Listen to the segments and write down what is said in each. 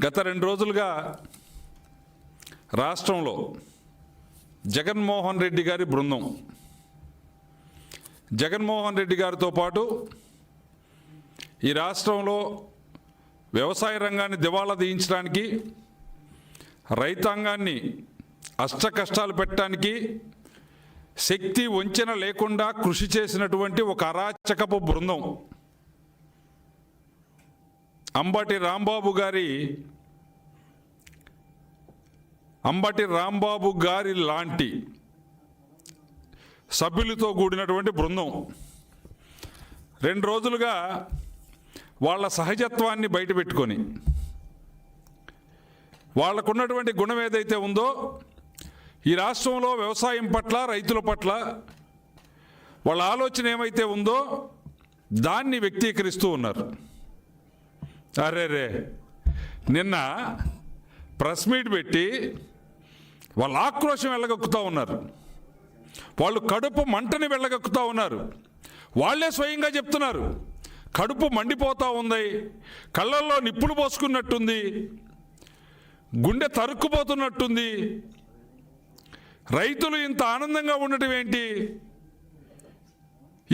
గత 2 రోజులుగా రాష్ట్రంలో జగన్మోహన్ రెడ్డి గారి బృందం, జగన్మోహన్ రెడ్డి గారితో పాటు ఈ రాష్ట్రంలో వ్యవసాయ రంగాన్ని దివాళా తీయించడానికి, రైతాంగాన్ని అష్టకష్టాలు పెట్టడానికి శక్తి వంచన లేకుండా కృషి చేసినటువంటి ఒక అరాచకపు బృందం అంబటి రాంబాబు గారి లాంటి సభ్యులతో కూడినటువంటి బృందం 2 రోజులుగా వాళ్ళ సహజత్వాన్ని బయటపెట్టుకొని, వాళ్ళకున్నటువంటి గుణం ఏదైతే ఉందో ఈ రాష్ట్రంలో వ్యవసాయం పట్ల, రైతుల పట్ల వాళ్ళ ఆలోచన ఏమైతే ఉందో దాన్ని వ్యక్తీకరిస్తూ ఉన్నారు. అరేరే, నిన్న ప్రెస్ మీట్ పెట్టి వాళ్ళ ఆక్రోశం వెళ్ళగక్కుతూ ఉన్నారు. వాళ్ళు కడుపు మంటని వెళ్ళగక్కుతూ ఉన్నారు. వాళ్ళే స్వయంగా చెప్తున్నారు, కడుపు మండిపోతూ ఉంది, కళ్ళల్లో నిప్పులు పోసుకున్నట్టుంది, గుండె తరుక్కుపోతున్నట్టుంది, రైతులు ఇంత ఆనందంగా ఉండటం ఏంటి,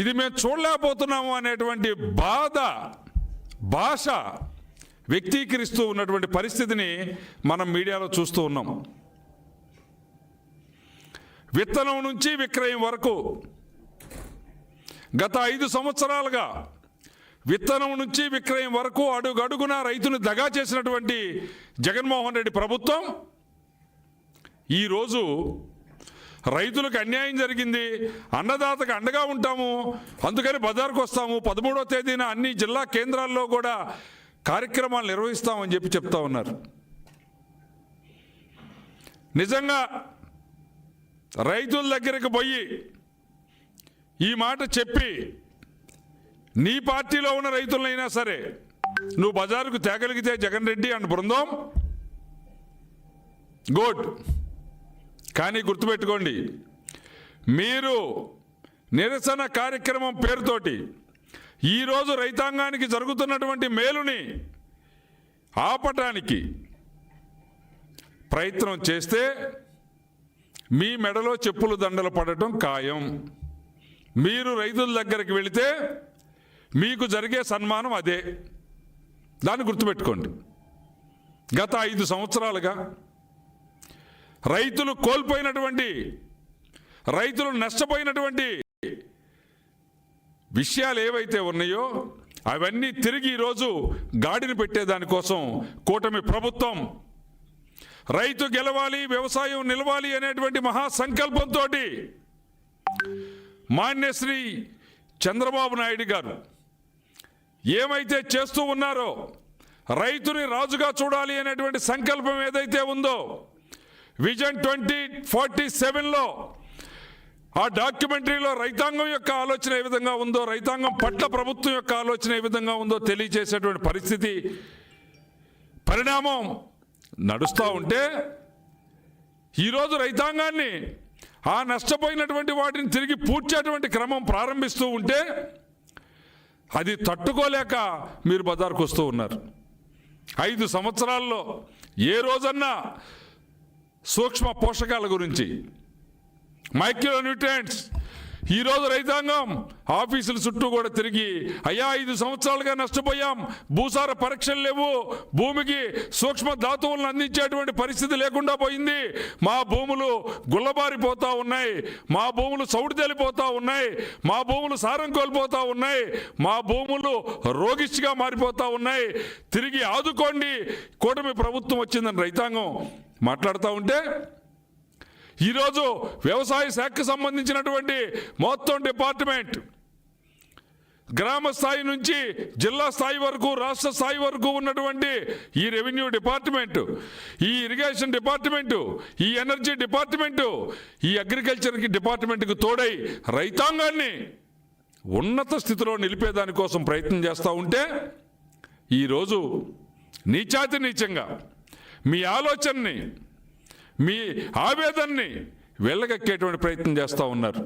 ఇది మేము చూడలేకపోతున్నాము అనేటువంటి భాష వ్యక్తీకరిస్తూ ఉన్నటువంటి పరిస్థితిని మనం మీడియాలో చూస్తూ ఉన్నాం. విత్తనం నుంచి విక్రయం వరకు గత 5 సంవత్సరాలుగా విత్తనం నుంచి విక్రయం వరకు అడుగడుగునా రైతును దగా చేసినటువంటి జగన్మోహన్ రెడ్డి ప్రభుత్వం ఈరోజు రైతులకు అన్యాయం జరిగింది, అన్నదాతకు అండగా ఉంటాము, అందుకని బజార్కు వస్తాము, 13వ తేదీన అన్ని జిల్లా కేంద్రాల్లో కూడా కార్యక్రమాలు నిర్వహిస్తామని చెప్తా ఉన్నారు. నిజంగా రైతుల దగ్గరికి పోయి ఈ మాట చెప్పి నీ పార్టీలో ఉన్న రైతులైనా సరే నువ్వు బజారుకు తేగలిగితే జగన్ రెడ్డి అండ్ బృందం గుడ్. కానీ గుర్తుపెట్టుకోండి, మీరు నిరసన కార్యక్రమం పేరుతోటి ఈరోజు రైతాంగానికి జరుగుతున్నటువంటి మేలుని ఆపటానికి ప్రయత్నం చేస్తే మీ మెడలో చెప్పులు దండలు పడటం ఖాయం. మీరు రైతుల దగ్గరికి వెళితే మీకు జరిగే సన్మానం అదే. దాన్ని గుర్తుపెట్టుకోండి. గత 5 సంవత్సరాలుగా రైతులు కోల్పోయినటువంటి, రైతులు నష్టపోయినటువంటి విషయాలు ఏవైతే ఉన్నాయో అవన్నీ తిరిగి ఈరోజు గాడిని పెట్టేదానికోసం కూటమి ప్రభుత్వం రైతు గెలవాలి, వ్యవసాయం నిలవాలి అనేటువంటి మహాసంకల్పంతో మాన్యశ్రీ చంద్రబాబు నాయుడు గారు ఏమైతే చేస్తూ ఉన్నారో, రైతుని రాజుగా చూడాలి అనేటువంటి సంకల్పం ఏదైతే ఉందో విజన్ 2047లో ఆ డాక్యుమెంటరీలో రైతాంగం యొక్క ఆలోచన ఏ విధంగా ఉందో, రైతాంగం పట్ల ప్రభుత్వం యొక్క ఆలోచన ఏ విధంగా ఉందో తెలియజేసేటువంటి పరిస్థితి, పరిణామం నడుస్తూ ఉంటే ఈరోజు రైతాంగాన్ని ఆ నష్టపోయినటువంటి వాటిని తిరిగి పూడ్చేటువంటి క్రమం ప్రారంభిస్తూ ఉంటే అది తట్టుకోలేక మీరు బజార్కు వస్తూ ఉన్నారు. 5 సంవత్సరాల్లో ఏ రోజన్నా సూక్ష్మ పోషకాల గురించి, మైక్రో న్యూట్రియంట్స్, ఈరోజు రైతాంగం ఆఫీసుల చుట్టూ కూడా తిరిగి అయ్యా 5 సంవత్సరాలుగా నష్టపోయాం, భూసార పరీక్షలు లేవు, భూమికి సూక్ష్మ ధాతువులను అందించేటువంటి పరిస్థితి లేకుండా పోయింది, మా భూములు గుల్లబారిపోతూ ఉన్నాయి, మా భూములు సౌడు తేలిపోతూ ఉన్నాయి, మా భూములు సారం కోల్పోతూ ఉన్నాయి, మా భూములు రోగిష్టిగా మారిపోతూ ఉన్నాయి, తిరిగి ఆదుకోండి, కూటమి ప్రభుత్వం వచ్చిందని రైతాంగం మాట్లాడుతూ ఉంటే ఈరోజు వ్యవసాయ శాఖకు సంబంధించినటువంటి మొత్తం డిపార్ట్మెంట్, గ్రామ స్థాయి నుంచి జిల్లా స్థాయి వరకు, రాష్ట్ర స్థాయి వరకు ఉన్నటువంటి ఈ రెవెన్యూ డిపార్ట్మెంటు, ఈ ఇరిగేషన్ డిపార్ట్మెంటు, ఈ ఎనర్జీ డిపార్ట్మెంటు, ఈ అగ్రికల్చర్కి డిపార్ట్మెంట్కి తోడై రైతాంగాన్ని ఉన్నత స్థితిలో నిలిపేదానికోసం ప్రయత్నం చేస్తూ ఉంటే ఈరోజు నీచాతి నీచంగా మీ ఆలోచనని, మీ ఆవేదనని వెళ్ళగక్కేటువంటి ప్రయత్నం చేస్తూ ఉన్నారు.